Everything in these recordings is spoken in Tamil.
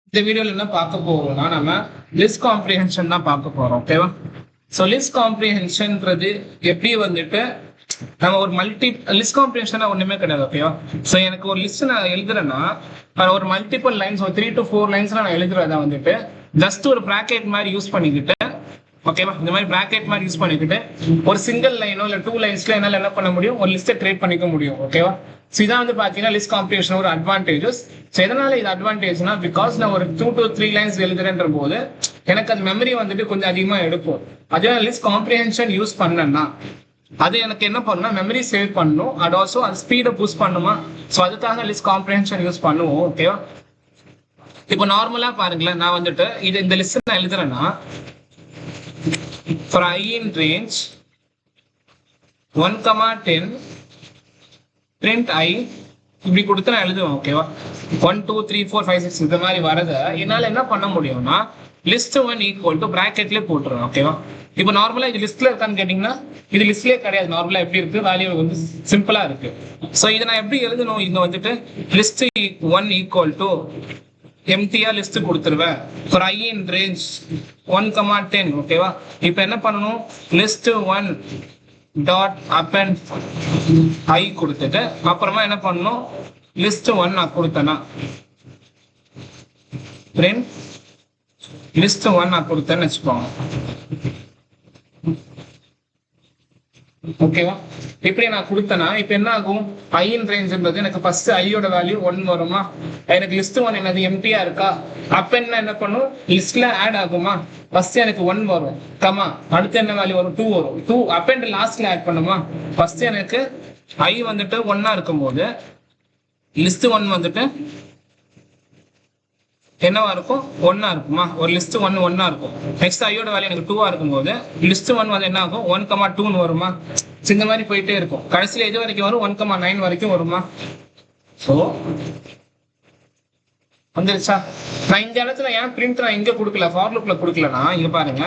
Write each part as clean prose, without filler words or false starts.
இந்த வீடியோல என்ன பார்க்க போறோம்னா நம்ம லிஸ்ட் காம்ப்ரிஹென்ஷன் தான் பார்க்க போறோம். ஓகேவா? ஸோ லிஸ்ட் காம்ப்ரிஹென்ஷன்ன்றது எப்படி வந்துட்டு நம்ம ஒரு லிஸ்ட் காம்ப்ரிஹென்ஷன் ஒண்ணுமே கிடையாது. ஓகேவா? ஸோ எனக்கு ஒரு லிஸ்ட் நான் எழுதுறேன்னா ஒரு மல்டிபிள் லைன்ஸ் ஒரு 3 to 4 லைன்ஸ்ல நான் எழுதுறத வந்துட்டு ஜஸ்ட் ஒரு பிராக்கெட் மாதிரி யூஸ் பண்ணிக்கிட்டு, ஓகேவா, இந்த மாதிரி பிராக்கெட் மாதிரி யூஸ் பண்ணிக்கிட்டு ஒரு சிங்கிள் லைனோ இல்ல 2 லைன்ஸ்ல என்னால என்ன பண்ண முடியும், ஒரு லிஸ்ட்டை கிரியேட் பண்ணிக்க முடியும். ஓகேவா? ஸோ இதான் வந்து பாத்தீங்கன்னா லிஸ்ட் காம்ப்ரிஹென்ஷன் ஒரு அட்வான்டேஜஸ். ஸோ எதனால இது அட்வான்டேஜ்னா, பிகாஸ் நான் ஒரு 2 to 3 லைன்ஸ் எழுதுறேன்ற போது எனக்கு அது மெமரி வந்துட்டு கொஞ்சம் அதிகமா எடுக்கும். அதே லிஸ்ட் காம்ப்ரிஹென்ஷன் யூஸ் பண்ணேன்னா அது எனக்கு என்ன பண்ணும், மெமரி சேவ் பண்ணும், அண்ட் ஆல்சோ அது ஸ்பீடை பூஸ்ட் பண்ணுமா. ஸோ அதுக்காக லிஸ்ட் காம்ப்ரிஹென்ஷன் யூஸ் பண்ணுவோம். ஓகேவா? இப்போ நார்மலா பாருங்களேன், நான் வந்துட்டு இந்த லிஸ்ட் நான் எழுதுறேன்னா for I in range 1, 10 print I இப்படி கொடுத்து நான் எழுதுவேன். ஓகேவா? 1, 2, 3, 4, 5, 6 இந்த மாதிரி வரத என்னால என்ன பண்ண முடியும்னா list 1 ஈக்குவல் டு பிராக்கெட்ல போட்டுருவேன். ஓகேவா? இப்போ நார்மலா இது லிஸ்ட்ல இருக்கான்னு கேட்டீங்கன்னா இது லிஸ்ட்லயே கிடையாது. நார்மலா எப்படி இருக்கு, வேல்யூ வந்து சிம்பிளா இருக்கு. ஸோ இதை நான் எப்படி எழுதணும், இங்க வந்துட்டு list 1 ஈக்குவல் டு எம்டியா லிஸ்ட் கொடுத்துருவேன் for I in range 1, 10. ஓகேவா? இப்போ என்ன பண்ணணும், list 1 டாட் append I கொடுத்துட்டு அப்புறமா என்ன பண்ணணும், list 1 நான் கொடுத்தேன்னா print list 1 நான் கொடுத்தேன்னு வச்சுக்கோங்க. ஓகேவா? இப்படி நான் கொடுத்தேன்னா இப்ப என்ன ஆகும், ஐ இன் ரேஞ்ச்ன்றது எனக்கு ஃபர்ஸ்ட் ஐயோட வேல்யூ 1 வருமா, எனக்கு லிஸ்ட் 1 என்னது எம்டியா இருக்கா, அப்ப என்ன பண்ணும், லிஸ்ட்ல ஆட் ஆகுமா, ஃபர்ஸ்ட் எனக்கு 1 வரும், கமா அடுத்து என்ன வேல்யூ வரும், 2 வரும், 2 அப்பெண்ட் லாஸ்ட்ல ஆட் பண்ணுமா. ஃபர்ஸ்ட் எனக்கு ஐ வந்துட்டு 1 இருக்கும்போது லிஸ்ட் 1 வந்துட்டு என்னவா இருக்கும், 1 இருக்குமா, ஒரு லிஸ்ட் 1 இருக்கும். நெக்ஸ்ட் ஐயோட வேல்யூ எனக்கு 2 இருக்கும்போது லிஸ்ட் 1 வந்து என்ன ஆகும், 1, 2 வருமா. இந்த மாதிரி போயிட்டே இருக்கும். கடைசியில எது வரைக்கும் வரும், 1, 9 வரைக்கும் வருமா. ஸோ வந்துருச்சா. நான் இந்த இடத்துல ஏன் பிரிண்ட் நான் இங்க கொடுக்கல, ஃபார் லூப்ல கொடுக்கலன்னா, இங்க பாருங்க,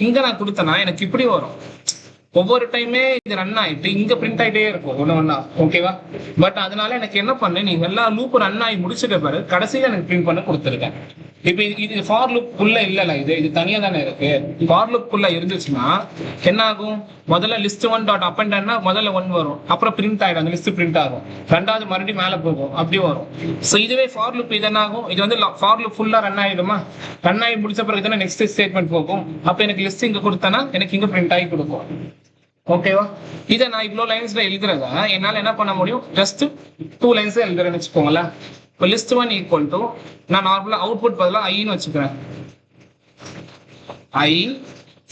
இங்க நான் கொடுத்தேன்னா எனக்கு இப்படி வரும். ஒவ்வொரு டைமே இது ரன் ஆயிட்டு இங்க பிரிண்ட் ஆயிட்டே இருக்கும் ஒண்ணா. ஓகேவா? பட் அதனால எனக்கு என்ன பண்ணு, நீங்க எல்லா லூப் ரன் ஆகி முடிச்சுட்ட பிறகு கடைசியில எனக்கு பிரிண்ட் பண்ண கொடுத்துருக்கேன். இப்ப இது ஃபார் லூப் குள்ள இல்லல, இது தனியா தானே இருக்கு. ஃபார் லூப் குள்ள இருந்துச்சுன்னா என்ன ஆகும், முதல்ல லிஸ்ட் 1 டாட் அப்பெண்ட்னா முதல்ல 1 வரும், அப்புறம் பிரிண்ட் ஆயிடும், அந்த லிஸ்ட் பிரிண்ட் ஆகும், ரெண்டாவது மறுபடியும் மேல போகும், அப்படி வரும். ஸோ இதுவே ஃபார் லூப் இது என்ன ஆகும், இது வந்து ஃபார் லூப் ஃபுல்லா ரன் ஆயிடுமா, ரன் ஆகி முடிச்ச பிறகு தானே நெக்ஸ்ட் ஸ்டேட்மெண்ட் போகும். அப்ப எனக்கு லிஸ்ட் இங்க கொடுத்தனா எனக்கு இங்க பிரிண்ட் ஆகி கொடுக்கும். ஓகேவா? இதை நான் இவ்வளவு லைன்ஸ்ல எழுதுறத என்னால என்ன பண்ண முடியும், ஜஸ்ட் 2 லைன்ஸ் எழுதுறேன்னு வச்சுக்கோங்களேன். இப்போ லிஸ்ட் 1 ஈக்குவல் டு நான் நார்மலா அவுட்புட் பதிலா ஐன்னு வச்சுக்கிறேன். ஐ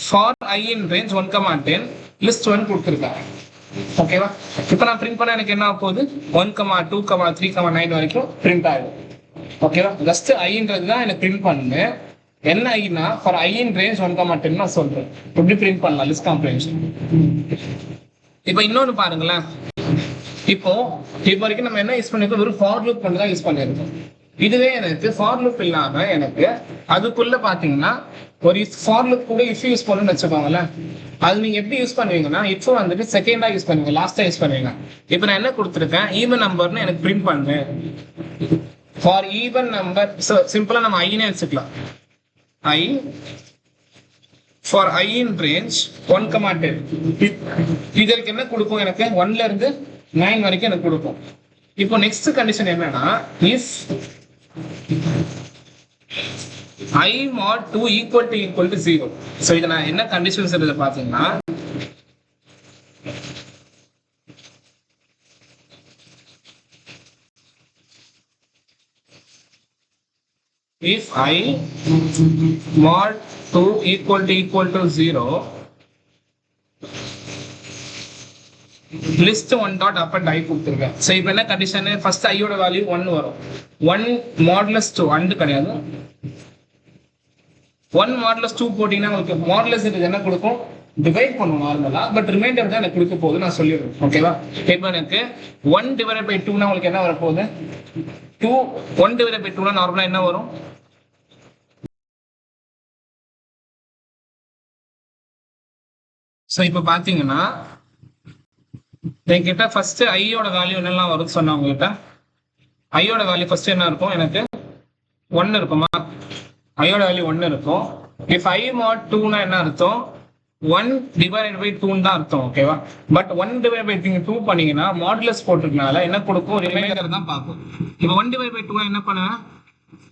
for i in range 1, 10 list 1 கொடுத்துருக்கேன். ஓகேவா? இப்போ நான் பிரிண்ட் பண்ண எனக்கு என்ன ஆக போகுது, 1, 2, 3, 9 வரைக்கும் பிரிண்ட் ஆகும். ஓகேவா? ஜஸ்ட் ஐன்றது தான் எனக்கு பிரிண்ட் பண்ணு. என்ன Aina for i in range 1, 10 நான் சொல்றேன். எப்படி பிரிண்ட் பண்ணலாம் லிஸ்ட் காம்ப்ரிஹென்ஷன். இப்போ இன்னொன்னு பாருங்களேன், இப்போ வரைக்கும் நம்ம என்ன யூஸ் பண்ணிருக்கோம், ஒரு ஃபார் லூப் பண்ணி தான் யூஸ் பண்ணிருக்கோம். இதுவே எனக்கு ஃபார் லூப் இல்லாம எனக்கு அதுக்குள்ள பாத்தீங்கன்னா ஒரு ஃபார் லூப் கூட இஃப் யூஸ் பண்ணணும்னு வச்சுக்கோங்களேன். அது நீங்க எப்படி யூஸ் பண்ணுவீங்கன்னா, இப்போ வந்துட்டு செகண்டா யூஸ் பண்ணுவீங்க, லாஸ்டா யூஸ் பண்ணுவீங்க. இப்போ நான் என்ன கொடுத்துருக்கேன், ஈவன் நம்பர்னு எனக்கு பிரிண்ட் பண்ணு. ஃபார் ஈவன் நம்பர் சிம்பிளா நம்ம ஐனே வச்சுக்கலாம். I for I in range 1, 10 இதற்கு என்ன கொடுக்கும், எனக்கு 1ல இருந்து 9 வரைக்கும் எனக்கு கொடுக்கும். இப்போ நெக்ஸ்ட் கண்டிஷன் என்னன்னா, if I mod 2 equal to 0. So இத நான் என்ன கண்டிஷன்ஸ் எழுத பாத்தீங்கன்னா, if I mod 2 equal to 0 list 1 dot append I கொடுத்துருக்கேன். ஸோ இப்போ என்ன கண்டிஷன், ஃபர்ஸ்ட் ஐயோட வேல்யூ 1 வரும். 1 மாடுலஸ் 2 அண்டு கிடையாது, 1 மாடுலஸ் 2 போட்டீங்கன்னா உங்களுக்கு மாடுலஸ் என்ன கொடுக்கும், டிவைட் பண்ணுவோம் நார்மலா, பட் ரிமைண்டர் தான் எனக்கு கொடுக்க போகுது நான் சொல்லிடுறேன். ஓகேவா? இப்போ எனக்கு 1 டிவைட் பை 2 உங்களுக்கு என்ன வரப்போகுது, 1 டிவைட் பை 2 நார்மலா என்ன வரும், ஸோ இப்போ பார்த்தீங்கன்னா என்கிட்ட ஃபர்ஸ்ட் ஐயோட வேல்யூ என்னெல்லாம் வரும்னு சொன்னா உங்ககிட்ட ஐயோட வேல்யூ ஃபர்ஸ்ட் என்ன இருக்கும், எனக்கு 1 இருக்குமா? ஐயோட வேல்யூ 1 இருக்கும். இஃப் ஐ மாட் 2னா என்ன அர்த்தம்? 1 டிவைடட் பை 2 தான் அர்த்தம். ஓகேவா? பட் 1 டிவைட் பை 2 பண்ணீங்கன்னா மாடுலஸ் போட்டிருக்கனால என்ன கொடுக்கும்? ரிமைண்டர் தான் பார்க்கும். இப்போ 1 டிவைட் பை 2 என்ன பண்ணுவேன்?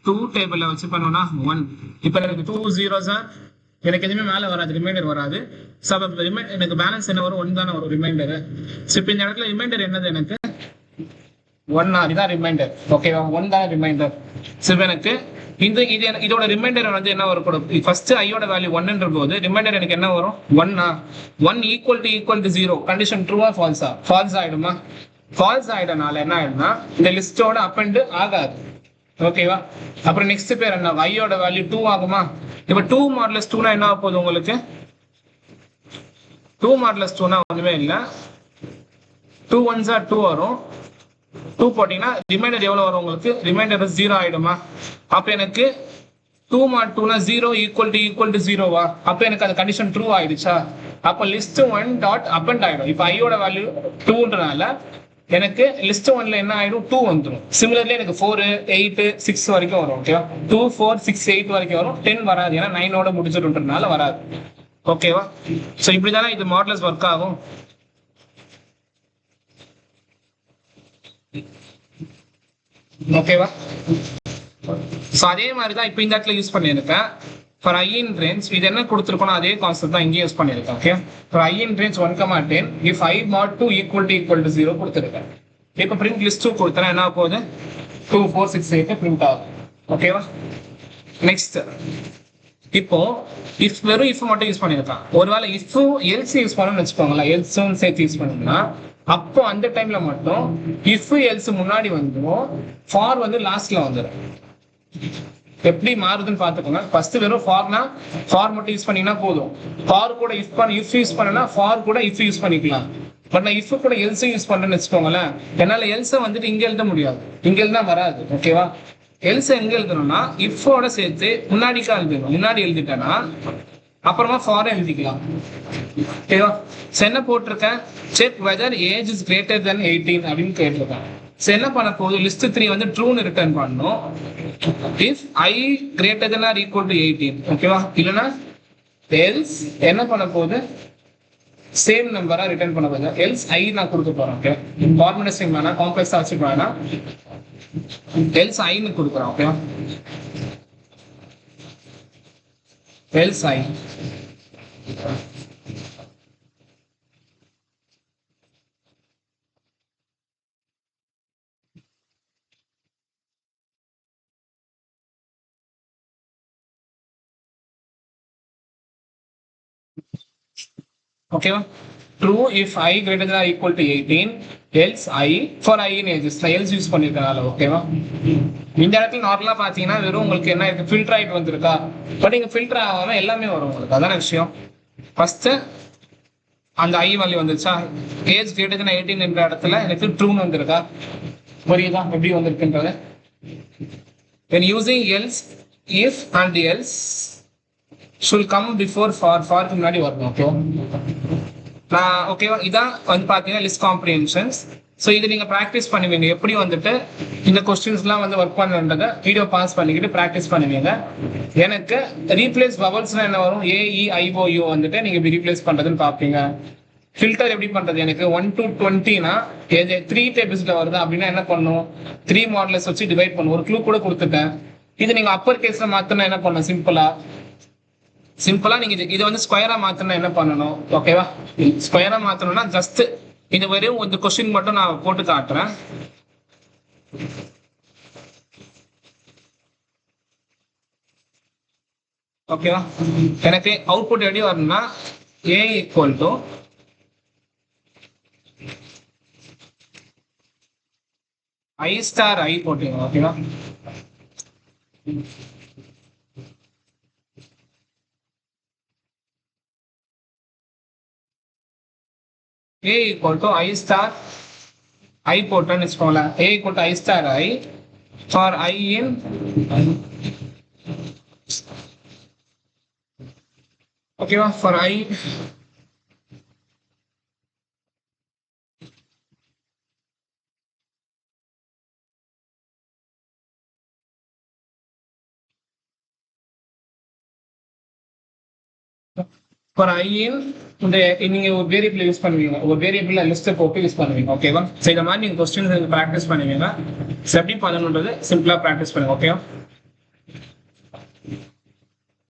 2 டேபிள்ல வச்சு பண்ணுவோம்னா 1. இப்போ எனக்கு 2 zeros எனக்கு எதுவுமே மேலே வராது, ரிமைண்டர் வராது. ஸோ எனக்கு பேலன்ஸ் என்ன வரும்? 1 தானே வரும் ரிமைண்டர். ஸோ இப்போ இந்த இடத்துல ரிமைண்டர் என்னது? எனக்கு 1 இதுதான் ரிமைண்டர். ஓகேவா? 1 தான் ரிமைண்டர். ஸோ எனக்கு இதோட ரிமைண்டர் வந்து என்ன வரும்? ஃபர்ஸ்ட் ஐயோட வேல்யூ 1ன்ற போது ரிமைண்டர் எனக்கு என்ன வரும்? 1 ஈக்குவல் டு 0. கண்டிஷன் ட்ரூவா ஃபால்ஸா? ஃபால்ஸ் ஆயிடுமா? ஃபால்ஸ் ஆயிடனால என்ன ஆயிடும்னா இந்த லிஸ்டோட அப்பெண்ட் ஆகாது. ஓகேவா? அப்புறம் நெக்ஸ்ட் பேர் என்ன? ஐயோட வேல்யூ 2 ஆகுமா? இப்போ 2 மாடுலஸ் 2னா என்ன ஆக போகுது உங்களுக்கு? 2 மாடுலஸ் 2னா ஒண்ணுமே இல்லை. 2 1s 2 வரும். 2 போட்டீங்கன்னா ரிமைண்டர் எவ்வளவு வரும் உங்களுக்கு? ரிமைண்டர் 0 ஆயிடுமா? அப்ப எனக்கு 2 mod 2னா 0 ஈக்குவல் டு 0வா? அப்ப எனக்கு அந்த கண்டிஷன் ட்ரூ ஆயிடுச்சா? அப்ப லிஸ்ட் 1 டாட் அப்பெண்ட் ஆயிடும். இப்போ ஐயோட வேல்யூ 2ன்றனால எனக்கு லிஸ்ட் 1ல என்ன ஆயிடும்? 2 வந்துடும். சிமிலர்லி எனக்கு 4 8 6 வரைக்கும் வரும். ஓகேவா? 2 4 6 8 வரைக்கும் வரும். 10 வராது, ஏன்னா 9ஓட முடிச்சிடுன்றதுனால வராது. ஓகேவா? ஸோ இப்படிதானே இது மாடலஸ் ஒர்க் ஆகும். ஓகேவா? ஸோ அதே மாதிரி தான் இப்போ இந்த இடத்துல யூஸ் பண்ணியிருக்கேன். ஃபார் ஐ இன் ரேஞ்ச் இது என்ன கொடுத்துருக்கோம்? அதே கான்செப்ட் தான் இங்கே யூஸ் பண்ணியிருக்கேன். Okay, for i in range 1,10 if i mod 2 equal to 0 கொடுத்துருக்கேன். இப்போ பிரிண்ட் லிஸ்ட் 2 கொடுத்தா என்ன போகுது? 2 4 6 8 பிரிண்ட் ஆகும். ஓகேவா? நெக்ஸ்ட் இப்போ இஃப் வெறும் இஃப் மட்டும் யூஸ் பண்ணியிருக்கான். ஒருவேளை இஃப் எல்ஸ் யூஸ் பண்ணணும்னு வச்சுக்கோங்களேன், எல்ஸும் சேர்த்து யூஸ் பண்ணணும்னா அப்போ அந்த டைம்ல மட்டும் இஃப் எல்ஸ் முன்னாடி வந்துடும், ஃபார் வந்து லாஸ்ட்ல வந்துடும். எப்படி மாறுதுன்னு பாத்துக்கோங்க. ஃபர்ஸ்ட் வெறும் ஃபார்னா ஃபார் மட்டும் யூஸ் பண்ணீங்கன்னா போதும். ஃபார் கூட இஃப் யூஸ் பண்ணனா ஃபார் கூட இஃப் யூஸ் பண்ணிக்கலாம். பட் நான் இஃப் கூட எல்ஸ் யூஸ் பண்றேன்னு வச்சுக்கோங்களேன், என்னால எல்ஸை வந்துட்டு இங்க எழுத முடியாது, இங்க எழுதா வராது. ஓகேவா? எல்ஸ் எங்க எழுதணும்னா இஃபோட சேர்த்து முன்னாடிக்கா எழுதணும். முன்னாடி எழுதிட்டேன்னா அப்புறமா ஃபார் எழுதிக்கலாம். ஓகேவா? என்ன போட்டிருக்கேன்? Check whether age is greater than 18 அப்படின்னு கேட்டிருக்கேன். என்ன பண்ண போகுது? லிஸ்ட் 3 வந்து ட்ரூன்னு ரிட்டர்ன் பண்ணணும். If i greater than or equal to 18. ஓகேவா? இல்லைன்னா எல்ஸ் என்ன பண்ண போகுது? சேம் நம்பரா ரிட்டர்ன் பண்ண போகுது. எல்ஸ் ஐ நான் கொடுக்க போறேன். ஓகே, ஃபார்முலேஷன் வேணா, காம்ப்ளெக்ஸா வச்சுக்க வேணாம், எல்ஸ் ஐன்னு கொடுக்குறேன். ஓகேவா? எல்ஸ் ஐ ஓகேவா? True if i greater than or equal to 18 else i for i in ages. நான் எல்ஸ் யூஸ் பண்ணிருக்கனால. ஓகேவா? இந்த இடத்துல நார்மலா பாத்தீங்கன்னா வெறும் உங்களுக்கு என்ன இருக்கு? ஃபில்டர் ஆயிட்டு வந்திருக்கா? பட் இங்க ஃபில்டர் ஆகாம எல்லாமே வரும் உங்களுக்கு. அதான விஷயம். ஃபர்ஸ்ட் அந்த ஐ வேல்யூ வந்துச்சா? ஏஜ் கிரேட்டர் தென் 18 என்ற இடத்துல எனக்கு ட்ரூன்னு வந்திருக்கா? புரியுதா எப்படி வந்திருக்குன்றது? when using else, if and else should come before for க்கு முன்னாடி வரணும். ஓகேவா? நான் ஓகேவா? இதான் வந்து பாத்தீங்கன்னா லிஸ்ட் காம்ப்ரிஹென்ஷன்ஸ். ஸோ இது நீங்க ப்ராக்டிஸ் பண்ணுவீங்க. எப்படி வந்துட்டு இந்த கொஸ்டின்ஸ்லாம் வந்து ஒர்க் பண்ணுன்றத வீடியோ பாஸ் பண்ணிக்கிட்டு ப்ராக்டிஸ் பண்ணுவீங்க. எனக்கு ரீப்ளேஸ் பவல்ஸ்னா என்ன வரும்? AEIOU வந்துட்டு நீங்க எப்படி ரீப்ளேஸ் பண்றதுன்னு பார்ப்பீங்க. ஃபில்டர் எப்படி பண்றது? எனக்கு 1 to 20னா 3 டேபிள்ஸ்ல வருது அப்படின்னா என்ன பண்ணும்? 3 மாடலஸ் வச்சு டிவைட் பண்ணும். ஒரு க்ளூ கூட கொடுத்துட்டேன். இது நீங்க அப்பர் கேஸ்ல மாத்தினா என்ன பண்ணும்? சிம்பிளா நீங்க இதை வந்து ஸ்கொயரா மாத்தணும். என்ன பண்ணணும்? ஓகேவா? ஸ்கொயரா மாத்தணும்னா ஜஸ்ட் இது வரையும் ஒரு கொஸ்டின் மட்டும் நான் போட்டு காட்டுறேன். ஓகேவா? எனக்கு அவுட்புட் எப்படி வரணும்னா A equal to I star I போட்டீங்க. ஓகேவா? A equal to I star I போட்டோன்னு வச்சுக்கோங்களேன். A equal to I star I for I in ஓகேவா? for I ஃபார் ஐயின் இந்த நீங்க ஒரு வேரியபிள் யூஸ் பண்ணுவீங்க, ஒரு வேரியபிள் லிஸ்ட்டை போட்டு யூஸ் பண்ணுவீங்க. ஓகேவா? ஸோ இந்த மாதிரி நீங்க கொஸ்டின்ஸ் ப்ராக்டிஸ் பண்ணுவீங்க. எப்படி பண்ணணுன்றது சிம்பிளா ப்ராக்டிஸ் பண்ணுங்க. ஓகேவா?